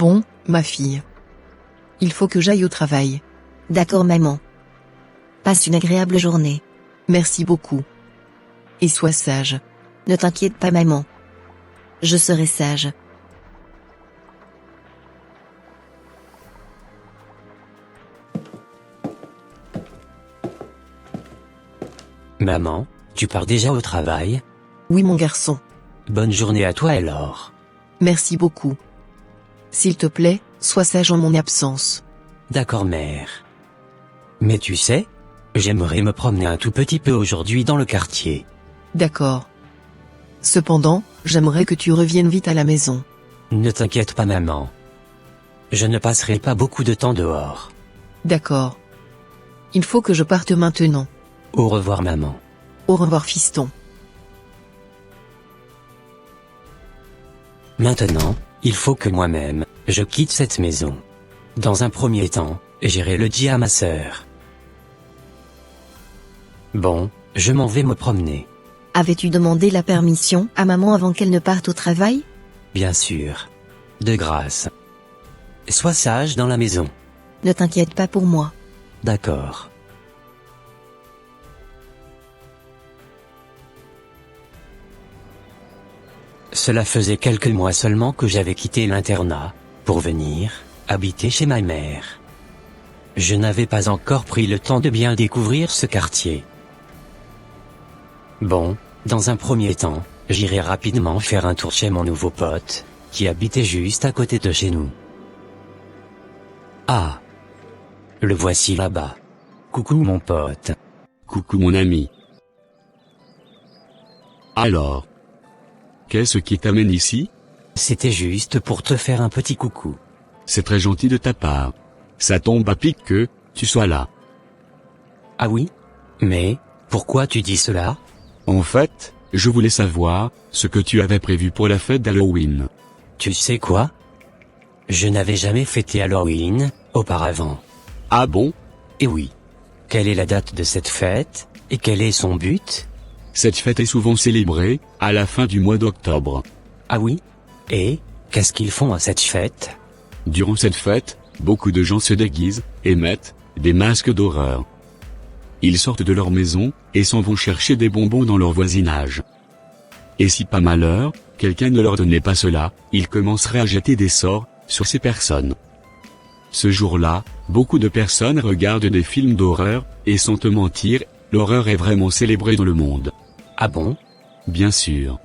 Bon, ma fille. Il faut que j'aille au travail. D'accord maman. Passe une agréable journée. Merci beaucoup. Et sois sage. Ne t'inquiète pas maman. Je serai sage. Maman, tu pars déjà au travail? Oui mon garçon. Bonne journée à toi alors. Merci beaucoup. S'il te plaît, sois sage en mon absence. D'accord mère. Mais tu sais, j'aimerais me promener un tout petit peu aujourd'hui dans le quartier. D'accord. Cependant, j'aimerais que tu reviennes vite à la maison. Ne t'inquiète pas maman. Je ne passerai pas beaucoup de temps dehors. D'accord. Il faut que je parte maintenant. Au revoir maman. Au revoir fiston. Maintenant, il faut que moi-même, je quitte cette maison. Dans un premier temps, j'irai le dire à ma sœur. Bon, je m'en vais me promener. Avais-tu demandé la permission à maman avant qu'elle ne parte au travail? Bien sûr. De grâce. Sois sage dans la maison. Ne t'inquiète pas pour moi. D'accord. Cela faisait quelques mois seulement que j'avais quitté l'internat, pour venir habiter chez ma mère. Je n'avais pas encore pris le temps de bien découvrir ce quartier. Bon, dans un premier temps, j'irai rapidement faire un tour chez mon nouveau pote, qui habitait juste à côté de chez nous. Ah! Le voici là-bas. Coucou mon pote. Coucou mon ami. Alors, qu'est-ce qui t'amène ici? C'était juste pour te faire un petit coucou. C'est très gentil de ta part. Ça tombe à pic que tu sois là. Ah oui? Mais, pourquoi tu dis cela? En fait, je voulais savoir ce que tu avais prévu pour la fête d'Halloween. Tu sais quoi? Je n'avais jamais fêté Halloween, auparavant. Ah bon? Et oui. Quelle est la date de cette fête, et quel est son but? Cette fête est souvent célébrée à la fin du mois d'octobre. Ah oui? Et, qu'est-ce qu'ils font à cette fête? Durant cette fête, beaucoup de gens se déguisent et mettent des masques d'horreur. Ils sortent de leur maison et s'en vont chercher des bonbons dans leur voisinage. Et si par malheur, quelqu'un ne leur donnait pas cela, ils commenceraient à jeter des sorts sur ces personnes. Ce jour-là, beaucoup de personnes regardent des films d'horreur, et sans te mentir, l'horreur est vraiment célébrée dans le monde. Ah bon? Bien sûr.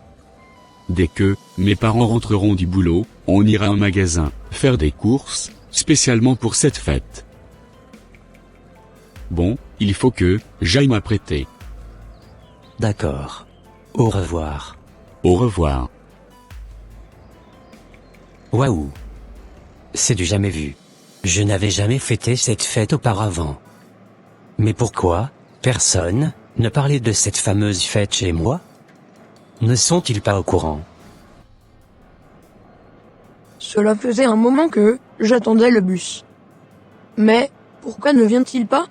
Dès que mes parents rentreront du boulot, on ira au magasin faire des courses, spécialement pour cette fête. Bon, il faut que j'aille m'apprêter. D'accord. Au revoir. Au revoir. Waouh! C'est du jamais vu. Je n'avais jamais fêté cette fête auparavant. Mais pourquoi, personne, ne parlait de cette fameuse fête chez moi? Ne sont-ils pas au courant? Cela faisait un moment que j'attendais le bus. Mais pourquoi ne vient-il pas?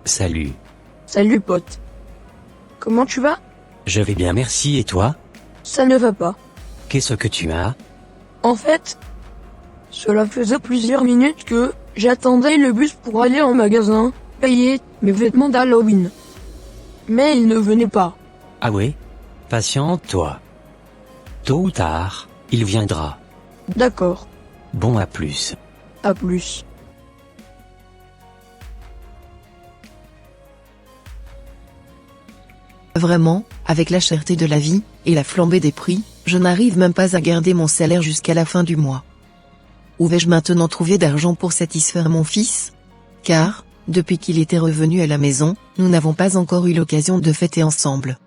Salut. Salut pote. Comment tu vas? Je vais bien merci et toi? Ça ne va pas. Qu'est-ce que tu as? En fait, cela faisait plusieurs minutes que j'attendais le bus pour aller en magasin, payer mes vêtements d'Halloween. Mais il ne venait pas. Ah ouais? Patiente-toi. Tôt ou tard, il viendra. D'accord. Bon à plus. À plus. Vraiment, avec la cherté de la vie, et la flambée des prix, je n'arrive même pas à garder mon salaire jusqu'à la fin du mois. Où vais-je maintenant trouver d'argent pour satisfaire mon fils? Car, depuis qu'il était revenu à la maison, nous n'avons pas encore eu l'occasion de fêter ensemble.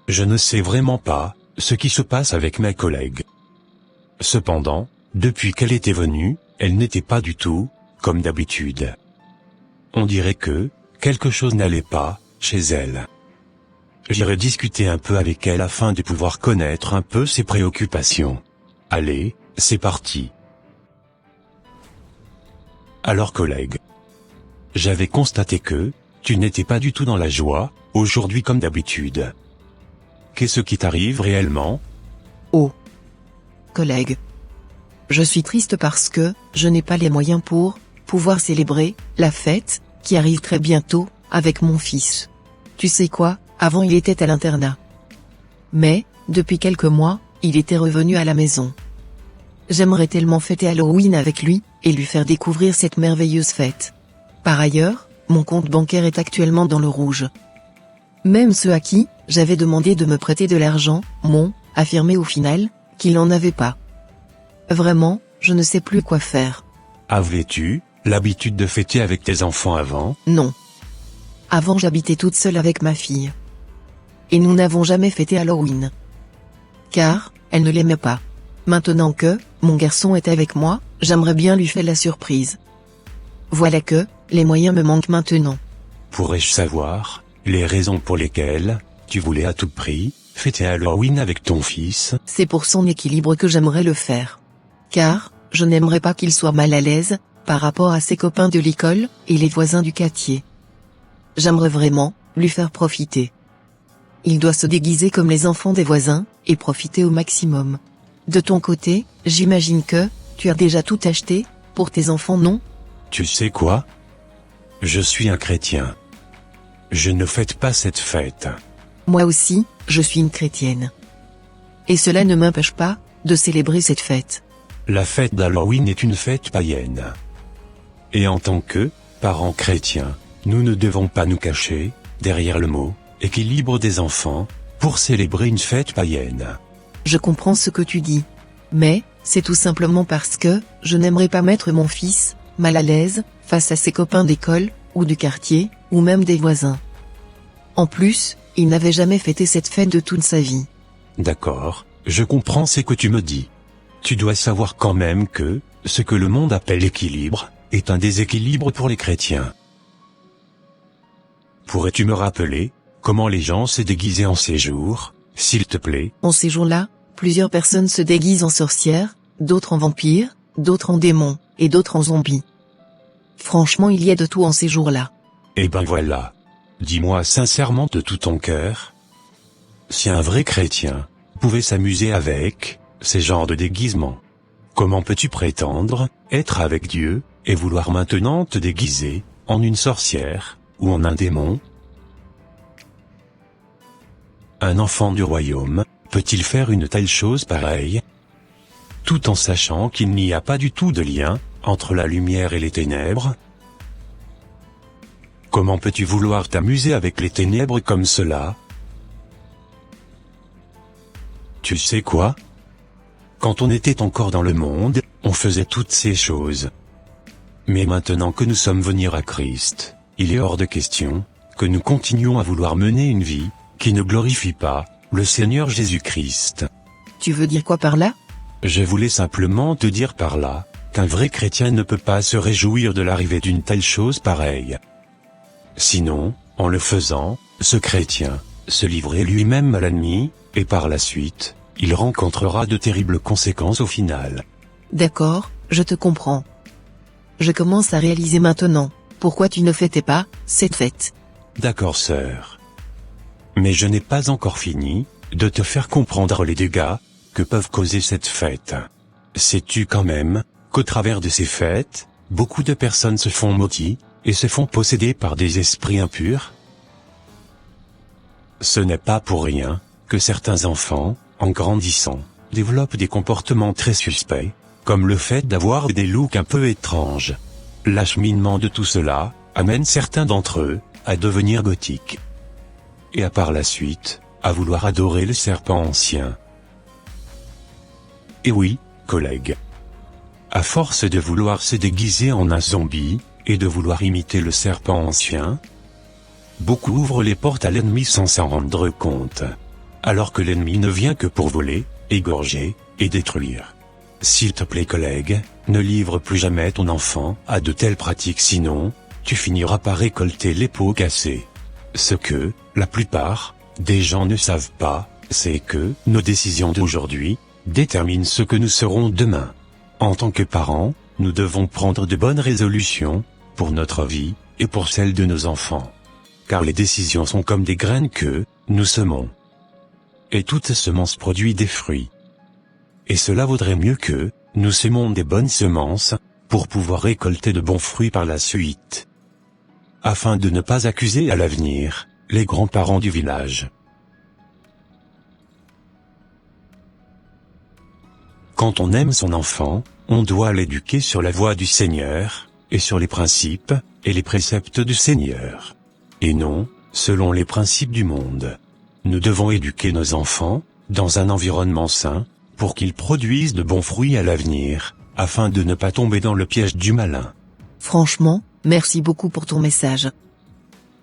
Je ne sais vraiment pas ce qui se passe avec mes collègues. Cependant, depuis qu'elle était venue, elle n'était pas du tout comme d'habitude. On dirait que quelque chose n'allait pas chez elle. J'irai discuter un peu avec elle afin de pouvoir connaître un peu ses préoccupations. Allez, c'est parti. Alors collègue, j'avais constaté que tu n'étais pas du tout dans la joie aujourd'hui comme d'habitude. Qu'est-ce qui t'arrive réellement? Oh. Collègue. Je suis triste parce que, je n'ai pas les moyens pour, pouvoir célébrer, la fête, qui arrive très bientôt, avec mon fils. Tu sais quoi, avant il était à l'internat. Mais, depuis quelques mois, il était revenu à la maison. J'aimerais tellement fêter Halloween avec lui, et lui faire découvrir cette merveilleuse fête. Par ailleurs, mon compte bancaire est actuellement dans le rouge. Même ceux à qui, j'avais demandé de me prêter de l'argent, m'ont, affirmé au final, qu'ils n'en avaient pas. Vraiment, je ne sais plus quoi faire. Avais-tu l'habitude de fêter avec tes enfants avant? Non. Avant j'habitais toute seule avec ma fille. Et nous n'avons jamais fêté Halloween. Car, elle ne l'aimait pas. Maintenant que, mon garçon est avec moi, j'aimerais bien lui faire la surprise. Voilà que, les moyens me manquent maintenant. Pourrais-je savoir les raisons pour lesquelles tu voulais à tout prix fêter Halloween avec ton fils? C'est pour son équilibre que j'aimerais le faire. Car, je n'aimerais pas qu'il soit mal à l'aise, par rapport à ses copains de l'école, et les voisins du quartier. J'aimerais vraiment, lui faire profiter. Il doit se déguiser comme les enfants des voisins, et profiter au maximum. De ton côté, j'imagine que, tu as déjà tout acheté, pour tes enfants, non? Tu sais quoi? Je suis un chrétien. Je ne fête pas cette fête. Moi aussi, je suis une chrétienne. Et cela ne m'empêche pas, de célébrer cette fête. La fête d'Halloween est une fête païenne. Et en tant que parents chrétiens, nous ne devons pas nous cacher derrière le mot « équilibre des enfants » pour célébrer une fête païenne. Je comprends ce que tu dis. Mais, c'est tout simplement parce que, je n'aimerais pas mettre mon fils, mal à l'aise, face à ses copains d'école, ou du quartier, ou même des voisins. En plus, il n'avait jamais fêté cette fête de toute sa vie. D'accord, je comprends ce que tu me dis. Tu dois savoir quand même que, ce que le monde appelle équilibre, est un déséquilibre pour les chrétiens. Pourrais-tu me rappeler, comment les gens se déguisaient en ces jours, s'il te plaît? En ces jours-là, plusieurs personnes se déguisent en sorcières, d'autres en vampires, d'autres en démons, et d'autres en zombies. Franchement, il y a de tout en ces jours-là. Eh ben voilà. Dis-moi sincèrement de tout ton cœur. Si un vrai chrétien pouvait s'amuser avec ces genres de déguisements, comment peux-tu prétendre être avec Dieu et vouloir maintenant te déguiser en une sorcière ou en un démon? Un enfant du royaume peut-il faire une telle chose pareille? Tout en sachant qu'il n'y a pas du tout de lien entre la lumière et les ténèbres? Comment peux-tu vouloir t'amuser avec les ténèbres comme cela? Tu sais quoi? Quand on était encore dans le monde, on faisait toutes ces choses. Mais maintenant que nous sommes venus à Christ, il est hors de question que nous continuions à vouloir mener une vie qui ne glorifie pas le Seigneur Jésus-Christ. Tu veux dire quoi par là? Je voulais simplement te dire par là qu'un vrai chrétien ne peut pas se réjouir de l'arrivée d'une telle chose pareille. Sinon, en le faisant, ce chrétien se livrerait lui-même à l'ennemi, et par la suite, il rencontrera de terribles conséquences au final. D'accord, je te comprends. Je commence à réaliser maintenant, pourquoi tu ne fêtais pas cette fête. D'accord, sœur. Mais je n'ai pas encore fini de te faire comprendre les dégâts que peuvent causer cette fête. Sais-tu quand même qu'au travers de ces fêtes, beaucoup de personnes se font maudire et se font posséder par des esprits impurs? Ce n'est pas pour rien que certains enfants, en grandissant, développent des comportements très suspects, comme le fait d'avoir des looks un peu étranges. L'acheminement de tout cela amène certains d'entre eux à devenir gothiques. Et à par la suite, à vouloir adorer le serpent ancien. Et oui, collègue. À force de vouloir se déguiser en un zombie, et de vouloir imiter le serpent ancien, beaucoup ouvrent les portes à l'ennemi sans s'en rendre compte. Alors que l'ennemi ne vient que pour voler, égorger, et détruire. S'il te plaît collègue, ne livre plus jamais ton enfant à de telles pratiques sinon, tu finiras par récolter les pots cassés. Ce que, la plupart, des gens ne savent pas, c'est que nos décisions d'aujourd'hui déterminent ce que nous serons demain. En tant que parents, nous devons prendre de bonnes résolutions pour notre vie et pour celle de nos enfants. Car les décisions sont comme des graines que nous semons. et toute semence produit des fruits. Et cela vaudrait mieux que nous sémons des bonnes semences, pour pouvoir récolter de bons fruits par la suite. Afin de ne pas accuser à l'avenir les grands-parents du village. Quand on aime son enfant, on doit l'éduquer sur la voie du Seigneur, et sur les principes et les préceptes du Seigneur. Et non, selon les principes du monde. Nous devons éduquer nos enfants, dans un environnement sain, pour qu'ils produisent de bons fruits à l'avenir, afin de ne pas tomber dans le piège du malin. Franchement, merci beaucoup pour ton message.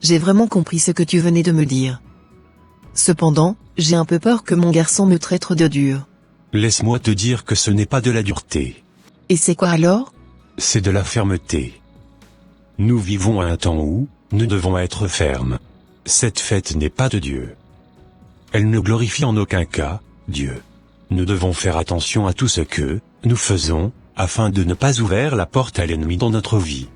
J'ai vraiment compris ce que tu venais de me dire. Cependant, j'ai un peu peur que mon garçon me traite de dur. Laisse-moi te dire que ce n'est pas de la dureté. Et c'est quoi alors? C'est de la fermeté. Nous vivons à un temps où nous devons être fermes. Cette fête n'est pas de Dieu. Elle ne glorifie en aucun cas Dieu. Nous devons faire attention à tout ce que nous faisons, afin de ne pas ouvrir la porte à l'ennemi dans notre vie.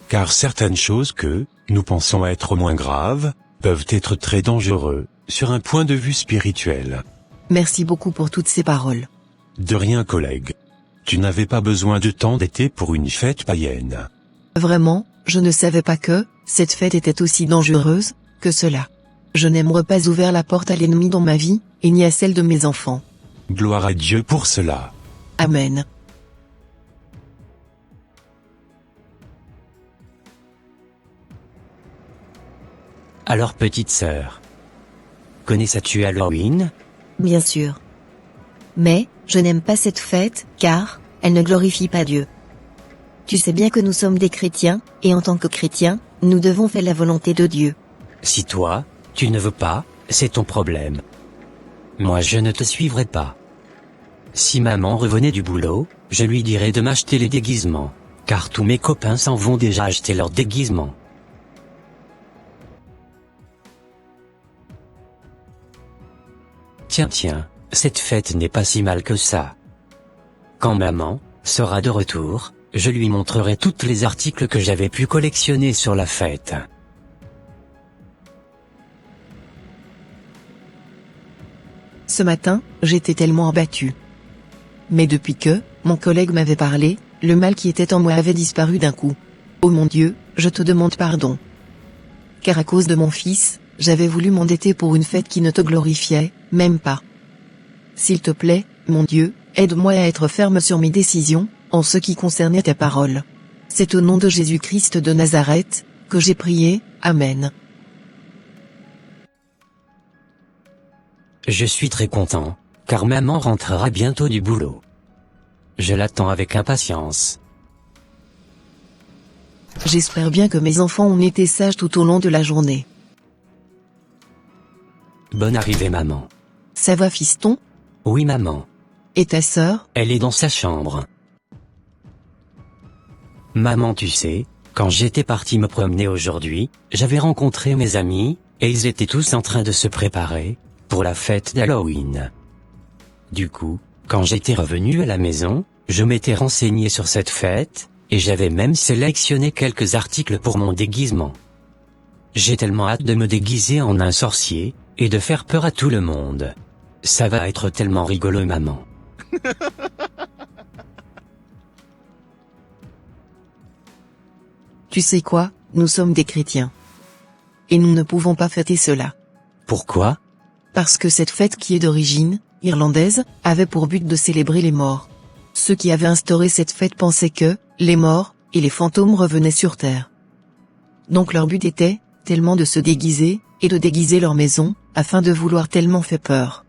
Car certaines choses que nous pensons être moins graves, peuvent être très dangereux, sur un point de vue spirituel. Merci beaucoup pour toutes ces paroles. De rien, collègue. Tu n'avais pas besoin de temps d'été pour une fête païenne. Vraiment, je ne savais pas que cette fête était aussi dangereuse que cela. Je n'aimerais pas ouvrir la porte à l'ennemi dans ma vie, et ni à celle de mes enfants. Gloire à Dieu pour cela. Amen. Alors petite sœur, connaissais-tu Halloween? Bien sûr. Mais, je n'aime pas cette fête, car elle ne glorifie pas Dieu. Tu sais bien que nous sommes des chrétiens, et en tant que chrétiens, nous devons faire la volonté de Dieu. Si toi, tu ne veux pas, c'est ton problème. Moi je ne te suivrai pas. Si maman revenait du boulot, je lui dirais de m'acheter les déguisements, car tous mes copains s'en vont déjà acheter leurs déguisements. Tiens, cette fête n'est pas si mal que ça. Quand maman sera de retour, je lui montrerai tous les articles que j'avais pu collectionner sur la fête. Ce matin, j'étais tellement abattue. Mais depuis que mon collègue m'avait parlé, le mal qui était en moi avait disparu d'un coup. Oh mon Dieu, je te demande pardon. Car à cause de mon fils, j'avais voulu m'endetter pour une fête qui ne te glorifiait, même pas. S'il te plaît, mon Dieu, aide-moi à être ferme sur mes décisions, en ce qui concernait ta parole. C'est au nom de Jésus-Christ de Nazareth, que j'ai prié, Amen. Je suis très content, car maman rentrera bientôt du boulot. Je l'attends avec impatience. J'espère bien que mes enfants ont été sages tout au long de la journée. Bonne arrivée maman. Ça va fiston? Oui maman. Et ta sœur? Elle est dans sa chambre. Maman tu sais, quand j'étais parti me promener aujourd'hui, j'avais rencontré mes amis, et ils étaient tous en train de se préparer pour la fête d'Halloween. Du coup, quand j'étais revenu à la maison, je m'étais renseigné sur cette fête, et j'avais même sélectionné quelques articles pour mon déguisement. J'ai tellement hâte de me déguiser en un sorcier, et de faire peur à tout le monde. Ça va être tellement rigolo maman. Tu sais quoi, nous sommes des chrétiens. Et nous ne pouvons pas fêter cela. Pourquoi? Parce que cette fête qui est d'origine irlandaise avait pour but de célébrer les morts. Ceux qui avaient instauré cette fête pensaient que les morts et les fantômes revenaient sur terre. Donc leur but était tellement de se déguiser et de déguiser leur maison, afin de vouloir tellement faire peur.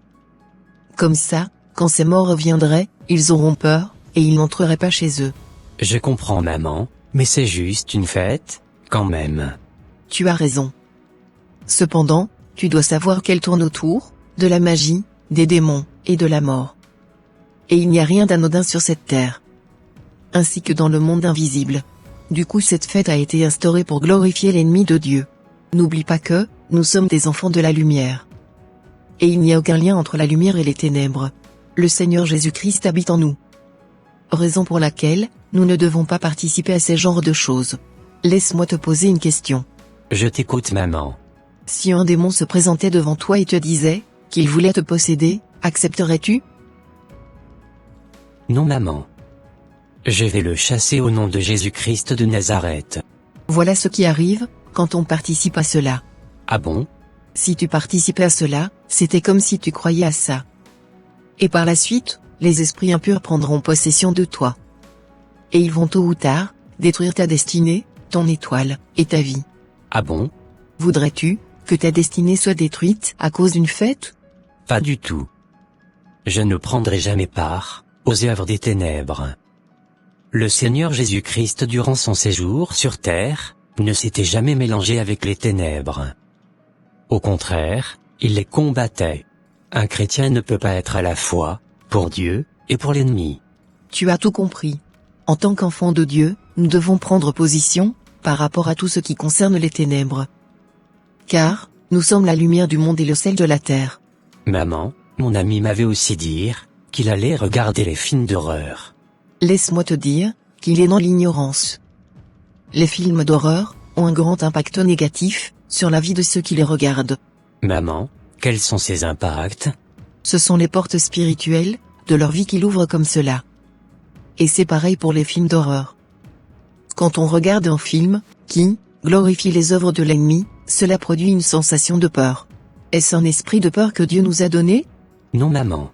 Comme ça, quand ces morts reviendraient, ils auront peur, et ils n'entreraient pas chez eux. Je comprends maman, mais c'est juste une fête, quand même. Tu as raison. Cependant, tu dois savoir qu'elle tourne autour de la magie, des démons, et de la mort. Et il n'y a rien d'anodin sur cette terre. Ainsi que dans le monde invisible. Du coup cette fête a été instaurée pour glorifier l'ennemi de Dieu. N'oublie pas que, nous sommes des enfants de la lumière. Et il n'y a aucun lien entre la lumière et les ténèbres. Le Seigneur Jésus-Christ habite en nous. Raison pour laquelle, nous ne devons pas participer à ces genres de choses. Laisse-moi te poser une question. Je t'écoute maman. Si un démon se présentait devant toi et te disait, qu'il voulait te posséder, accepterais-tu? Non maman. Je vais le chasser au nom de Jésus-Christ de Nazareth. Voilà ce qui arrive, quand on participe à cela. Ah bon? Si tu participais à cela, c'était comme si tu croyais à ça. Et par la suite, les esprits impurs prendront possession de toi. Et ils vont tôt ou tard, détruire ta destinée, ton étoile, et ta vie. Ah bon? Voudrais-tu, que ta destinée soit détruite à cause d'une fête? Pas du tout. Je ne prendrai jamais part aux œuvres des ténèbres. Le Seigneur Jésus-Christ durant son séjour sur terre, ne s'était jamais mélangé avec les ténèbres. Au contraire, il les combattait. Un chrétien ne peut pas être à la fois, pour Dieu, et pour l'ennemi. Tu as tout compris. En tant qu'enfants de Dieu, nous devons prendre position, par rapport à tout ce qui concerne les ténèbres. Car, nous sommes la lumière du monde et le sel de la terre. Maman, mon ami m'avait aussi dit qu'il allait regarder les films d'horreur. Laisse-moi te dire, qu'il est dans l'ignorance. Les films d'horreur ont un grand impact négatif sur la vie de ceux qui les regardent. Maman, quels sont ces impacts? Ce sont les portes spirituelles de leur vie qui l'ouvrent comme cela. Et c'est pareil pour les films d'horreur. Quand on regarde un film qui glorifie les œuvres de l'ennemi, cela produit une sensation de peur. Est-ce un esprit de peur que Dieu nous a donné? Non maman.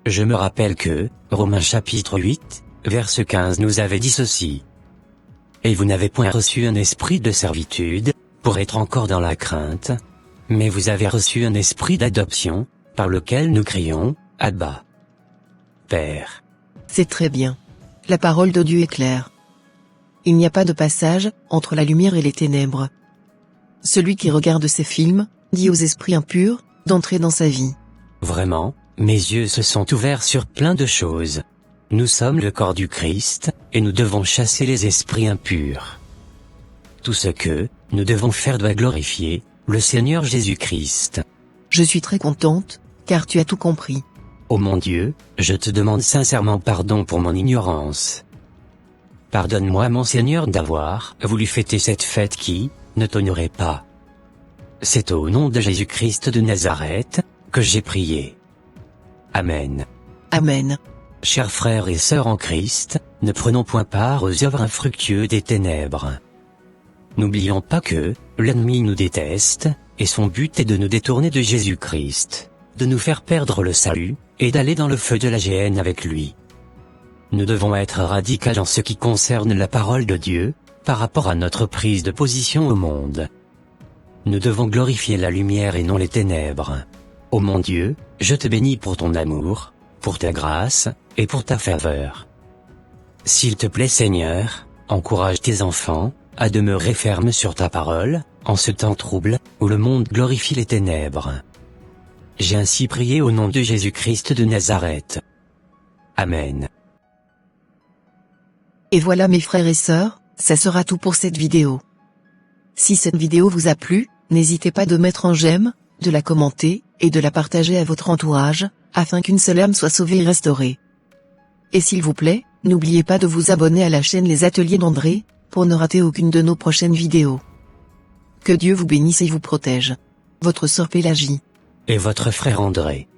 Je me rappelle que, Romains chapitre 8, verset 15 nous avait dit ceci. Et vous n'avez point reçu un esprit de servitude, pour être encore dans la crainte, mais vous avez reçu un esprit d'adoption, par lequel nous crions, Abba, Père. C'est très bien. La parole de Dieu est claire. Il n'y a pas de passage entre la lumière et les ténèbres. Celui qui regarde ces films dit aux esprits impurs d'entrer dans sa vie. Vraiment, mes yeux se sont ouverts sur plein de choses. Nous sommes le corps du Christ, et nous devons chasser les esprits impurs. Tout ce que nous devons faire doit glorifier le Seigneur Jésus-Christ. Je suis très contente, car tu as tout compris. Ô mon Dieu, je te demande sincèrement pardon pour mon ignorance. Pardonne-moi mon Seigneur d'avoir voulu fêter cette fête qui ne t'honorait pas. C'est au nom de Jésus-Christ de Nazareth que j'ai prié. Amen. Amen. Chers frères et sœurs en Christ, ne prenons point part aux œuvres infructueuses des ténèbres. N'oublions pas que l'ennemi nous déteste, et son but est de nous détourner de Jésus-Christ, de nous faire perdre le salut, et d'aller dans le feu de la géhenne avec lui. Nous devons être radicaux en ce qui concerne la parole de Dieu, par rapport à notre prise de position au monde. Nous devons glorifier la lumière et non les ténèbres. Ô mon Dieu, je te bénis pour ton amour, pour ta grâce, et pour ta faveur. S'il te plaît Seigneur, encourage tes enfants, à demeurer fermes sur ta parole, en ce temps trouble, où le monde glorifie les ténèbres. J'ai ainsi prié au nom de Jésus-Christ de Nazareth. Amen. Et voilà mes frères et sœurs, ça sera tout pour cette vidéo. Si cette vidéo vous a plu, n'hésitez pas de mettre un j'aime, de la commenter, et de la partager à votre entourage, afin qu'une seule âme soit sauvée et restaurée. Et s'il vous plaît, n'oubliez pas de vous abonner à la chaîne Les Ateliers d'André, pour ne rater aucune de nos prochaines vidéos. Que Dieu vous bénisse et vous protège. Votre sœur Pélagie. Et votre frère André.